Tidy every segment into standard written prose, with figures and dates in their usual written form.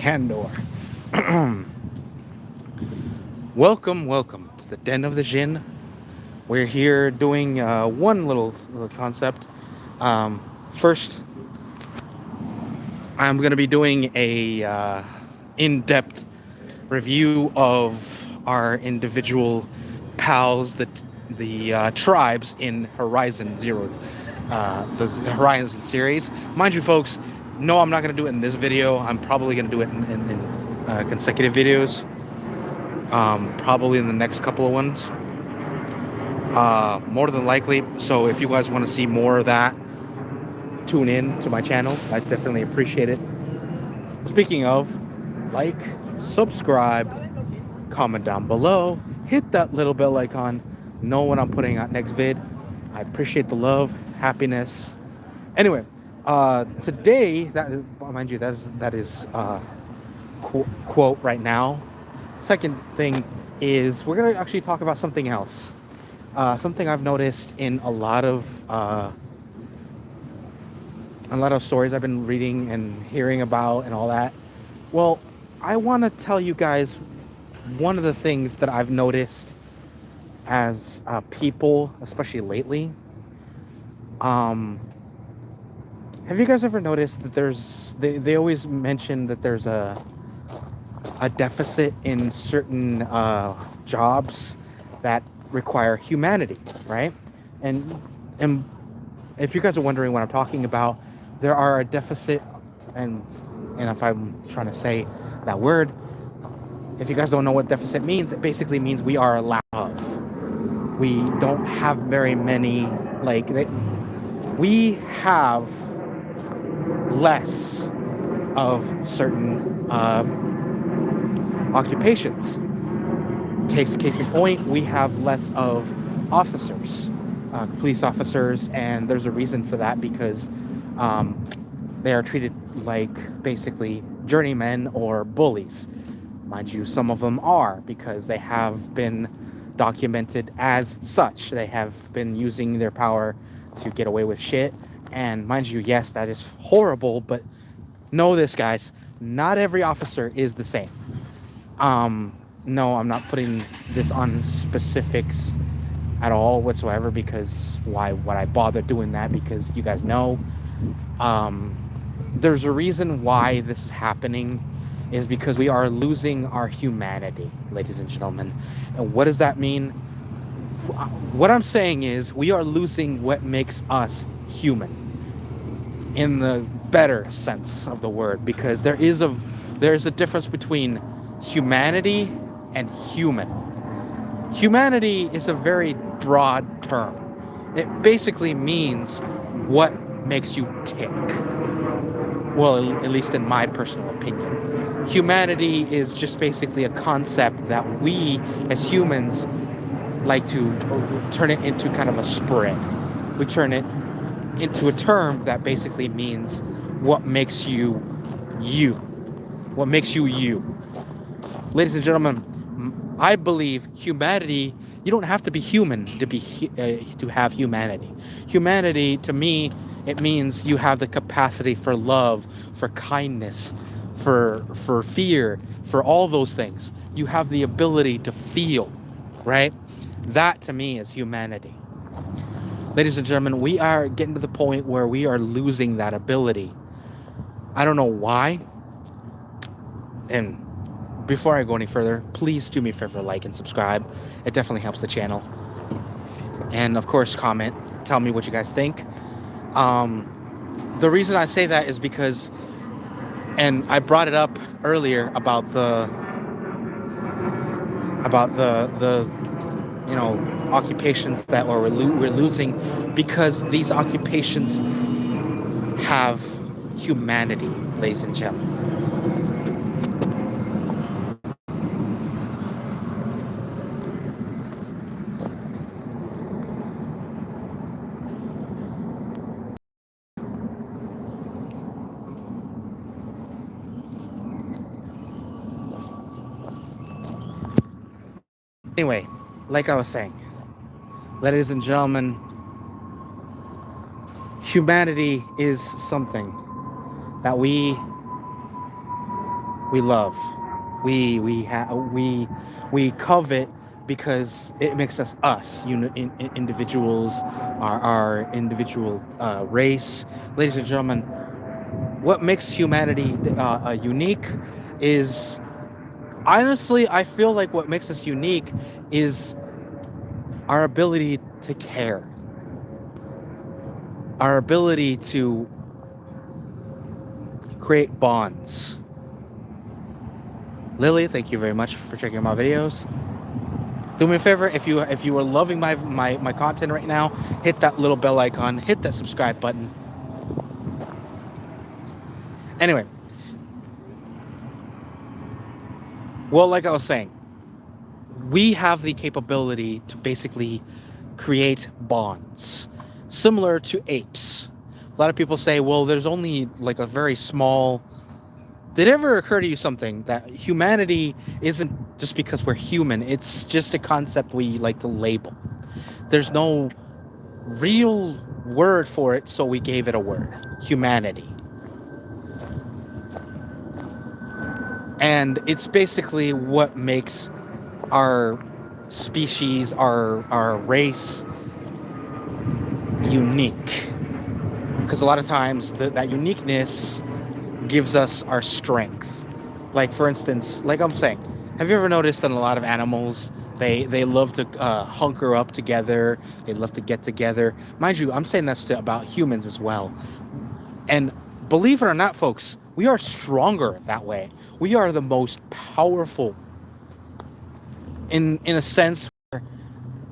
Candor. Welcome to the Den of the Djinn. We're here doing one little concept. First, I'm going to be doing a in-depth review of our individual pals, the tribes in Horizon Zero, the Horizon series. Mind you, folks, no, I'm not going to do it in this video. I'm probably going to do it in consecutive videos. Probably in the next couple of ones. More than likely. So if you guys want to see more of that, tune in to my channel. I definitely appreciate it. Speaking of, like, subscribe, comment down below, hit that little bell icon, know when I'm putting out next vid. I appreciate the love, happiness. Anyway, today, that is, mind you, that is quote right now. Second thing is we're gonna actually talk about something else. Something I've noticed in a lot of stories I've been reading and hearing about and all that. Well, I want to tell you guys one of the things that I've noticed as people, especially lately. Have you guys ever noticed that they always mention that there's a deficit in certain jobs that require humanity, right? And if you guys are wondering what I'm talking about, there are a deficit, and if I'm trying to say that word, if you guys don't know what deficit means, it basically means we are a lack of. We don't have very many, we have less of certain occupations. Case in point, we have less of officers, police officers, and there's a reason for that because they are treated like basically journeymen or bullies. Mind you, some of them are because they have been documented as such. They have been using their power to get away with shit. And mind you, yes, that is horrible, but know this, guys, not every officer is the same. No, I'm not putting this on specifics at all whatsoever, because why would I bother doing that? Because you guys know, there's a reason why this is happening, is because we are losing our humanity, ladies and gentlemen. And what does that mean? What I'm saying is we are losing what makes us human, in the better sense of the word, because there is a difference between humanity and human. Humanity is a very broad term. It basically means what makes you tick. Well, at least in my personal opinion. Humanity is just basically a concept that we as humans like to turn it into kind of a spread. We turn it into a term that basically means what makes you you. What makes you you. Ladies and gentlemen, I believe humanity, you don't have to be human to have humanity. Humanity, to me, it means you have the capacity for love, for kindness, for fear, for all those things. You have the ability to feel, right? That to me is humanity. Ladies and gentlemen, we are getting to the point where we are losing that ability. I don't know why. And before I go any further, please do me a favor, like and subscribe. It definitely helps the channel. And of course, comment. Tell me what you guys think. The reason I say that is because, and I brought it up earlier about the occupations that we're losing, because these occupations have humanity, ladies and gentlemen. Anyway, like I was saying, ladies and gentlemen, humanity is something that we we love, we covet because it makes us us, individuals, our individual race. Ladies and gentlemen, what makes humanity unique is, honestly, I feel like what makes us unique is our ability to care, our ability to create bonds. Lily, thank you very much for checking my videos. Do me a favor, if you are loving my content right now, hit that little bell icon, hit that subscribe button. Anyway, well, like I was saying, we have the capability to basically create bonds, similar to apes. A lot of people say, well, there's only like a very small. Did it ever occur to you something that humanity isn't just because we're human? It's just a concept we like to label. There's no real word for it, so we gave it a word: humanity. And it's basically what makes our species, our race unique. Because a lot of times that uniqueness gives us our strength. Like, for instance, like I'm saying, have you ever noticed that a lot of animals, they love to hunker up together, they love to get together? Mind you, I'm saying that's about humans as well. And believe it or not, folks, we are stronger that way. We are the most powerful in a sense.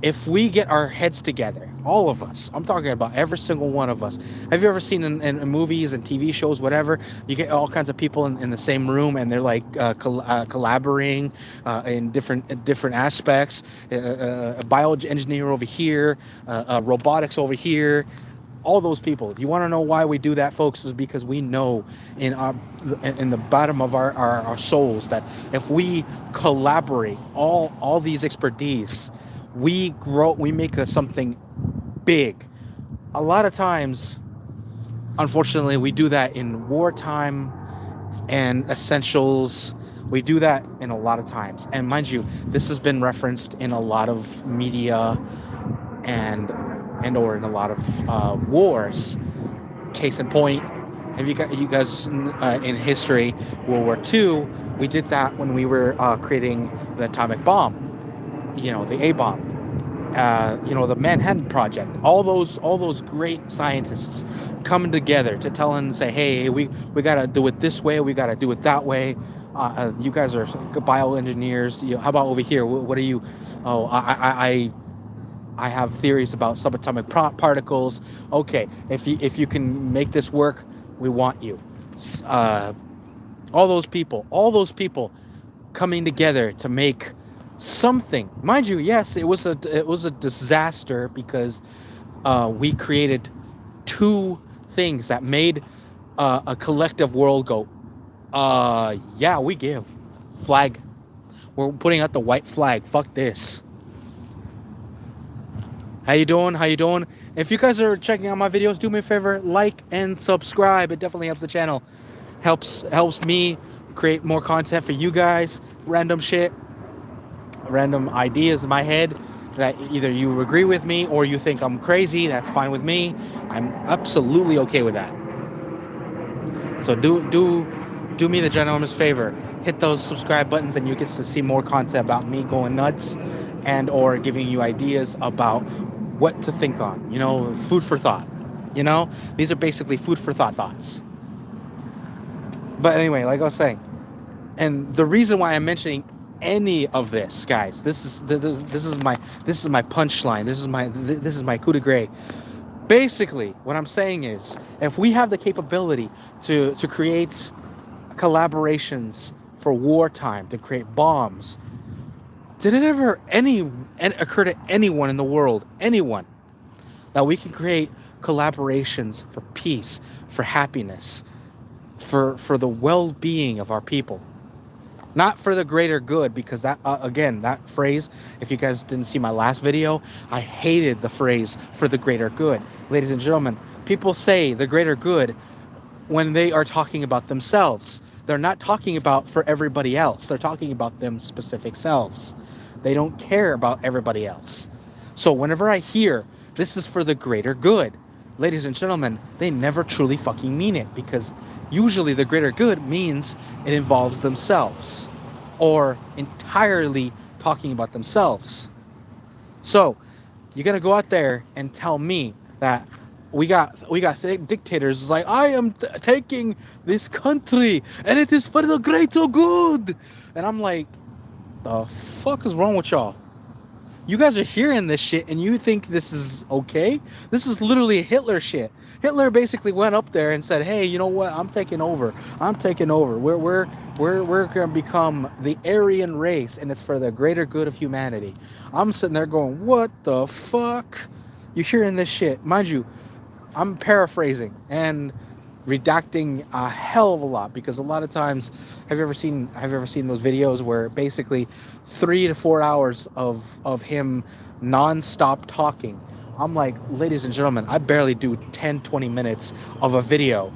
If we get our heads together, all of us, I'm talking about every single one of us. Have you ever seen in movies and TV shows, whatever, you get all kinds of people in the same room, and they're like collaborating in different aspects. A biology engineer over here, robotics over here. All those people. If you want to know why we do that, folks, is because we know in the bottom of our souls that if we collaborate all these expertise, we grow, we make something big. A lot of times, unfortunately, we do that in wartime and essentials. We do that in a lot of times. And mind you, this has been referenced in a lot of media and or in a lot of wars. Case in point, have you guys in history, World War II, we did that when we were creating the atomic bomb, the A bomb, the Manhattan Project. All those great scientists coming together to tell and say, hey, we got to do it this way, we got to do it that way. You guys are bioengineers. How about over here? What are you? Oh, I have theories about subatomic particles. Okay, if you can make this work, we want you. All those people coming together to make something. Mind you, yes, it was a disaster because we created two things that made a collective world go, yeah, we give. Flag. We're putting out the white flag. Fuck this. How you doing? If you guys are checking out my videos, do me a favor, like and subscribe. It definitely helps the channel. Helps me create more content for you guys. Random shit, random ideas in my head that either you agree with me or you think I'm crazy. That's fine with me. I'm absolutely okay with that. So do me the gentleman's favor. Hit those subscribe buttons and you get to see more content about me going nuts and or giving you ideas about what to think on, food for thought. These are basically food for thoughts. But anyway, like I was saying, and the reason why I'm mentioning any of this, guys, this is my punchline. This is my coup de grace. Basically, what I'm saying is, if we have the capability to create collaborations for wartime, to create bombs, did it ever occur to anyone in the world, that we can create collaborations for peace, for happiness, for the well-being of our people? Not for the greater good, because that, again, that phrase, if you guys didn't see my last video, I hated the phrase for the greater good. Ladies and gentlemen, people say the greater good when they are talking about themselves. they're not talking about for everybody else. They're talking about them specific selves. They don't care about everybody else. So whenever I hear this is for the greater good, ladies and gentlemen, they never truly fucking mean it, because usually the greater good means it involves themselves or entirely talking about themselves. So you're gonna go out there and tell me that we got dictators like, I am taking this country and it is for the greater good, and I'm like, the fuck is wrong with y'all? You guys are hearing this shit and you think this is okay? This is literally Hitler shit. Hitler basically went up there and said, "Hey, you know what? I'm taking over. I'm taking over. We're gonna become the Aryan race, and it's for the greater good of humanity." I'm sitting there going, "What the fuck?" You're hearing this shit, mind you. I'm paraphrasing and redacting a hell of a lot, because a lot of times, have you ever seen those videos where basically 3 to 4 hours of him non-stop talking? I'm like, ladies and gentlemen, I barely do 10-20 minutes of a video,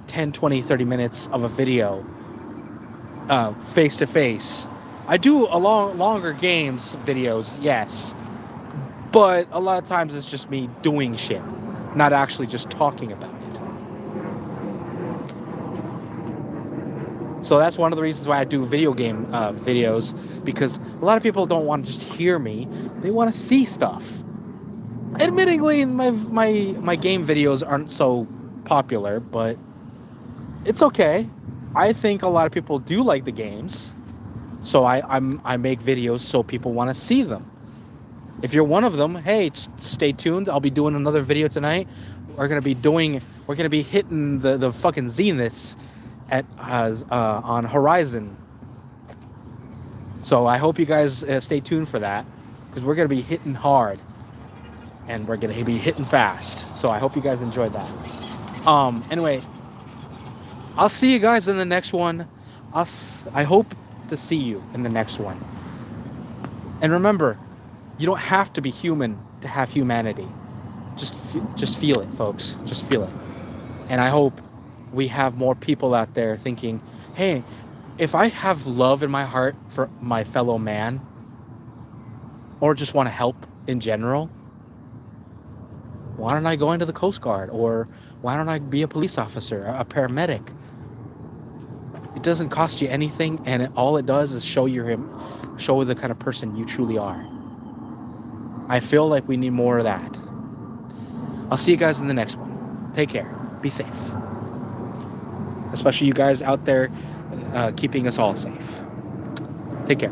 10-20-30 minutes of a video face to face. I do a longer games videos, yes, but a lot of times it's just me doing shit, not actually just talking about it. So that's one of the reasons why I do video game videos, because a lot of people don't want to just hear me, they want to see stuff. Admittingly, my game videos aren't so popular, but it's okay. I think a lot of people do like the games, so I make videos so people want to see them. If you're one of them, hey, stay tuned. I'll be doing another video tonight. We're gonna be hitting the fucking zeniths at on Horizon. So I hope you guys stay tuned for that, because we're gonna be hitting hard and we're gonna be hitting fast. So I hope you guys enjoyed that. Anyway, I'll see you guys in the next one. I hope to see you in the next one. And remember, you don't have to be human to have humanity. Just feel it, folks. Just feel it. And I hope we have more people out there thinking, hey, if I have love in my heart for my fellow man, or just want to help in general, why don't I go into the Coast Guard? Or why don't I be a police officer, a paramedic? It doesn't cost you anything, and all it does is show the kind of person you truly are. I feel like we need more of that. I'll see you guys in the next one. Take care. Be safe. Especially you guys out there keeping us all safe. Take care.